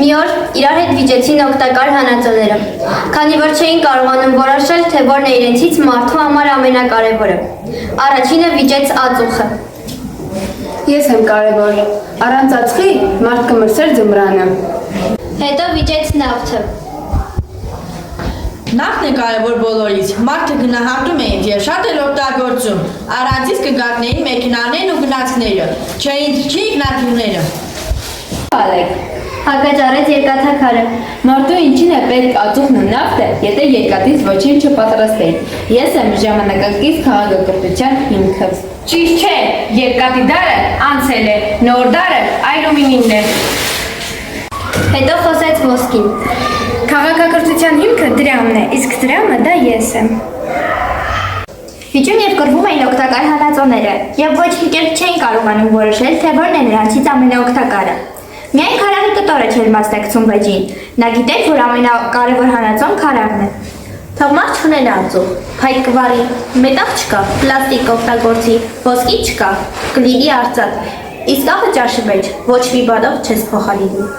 Մի օր իրար հետ վիճեցին օգտակար հանածոները, քանի որ չէին կարողանում որոշել, թե որն է իրենցից մարդու համար ամենակարևորը։ Առաջինը վիճեց ածուխը։ Ես եմ կարևոր, առանց ածխի մարդ կմրսեր ձմռանը։ Հետո վիճեց նավթը։ Նավթն է կարևոր բոլորից, մարդը գնահատում էին և շատ էլ օգտագործում, առանցից կգակնեին մեքենաներն ու գնացքները, չէին թրջի ինքնաթիռները։ Ալեք, Հակաճառեց երկաթաքարը։ մարդու ինչին է պետք ածուխն ու նավթը, եթե երկաթից ոչինչ չպատրաստեին։ Ես եմ ժամանակակից քաղաքակրթության հիմքը։ Ճիշտ չէ, երկաթի դարը անցել է, նոր դարը այլումինինն է։ Հետո խոսեց ոսկին։ Քաղաքակրթության հիմքը դրամն է, իսկ դրամը դա ես եմ։ Վիճում և կռվում էին օգտակար հանածոները, և ոչ մի կերպ չէին կարողանում որոշել, թե որն է նրանցից ամենաօգտակարը։ Միայն քարաղի կտորը չէր մասնակցում վեճին, նա գիտեր, որ ամենակարևոր հանածոն քարաղն է։ Թող մարդ չունենա ածուխ, փայտ կվարի, մետաղ չկա, պլաստիկ օգտագործի, ոսկի չկա, կլինի արծաթ, իսկ աղը ճաշի մեջ ոչ մի բանով չես փոխարինի։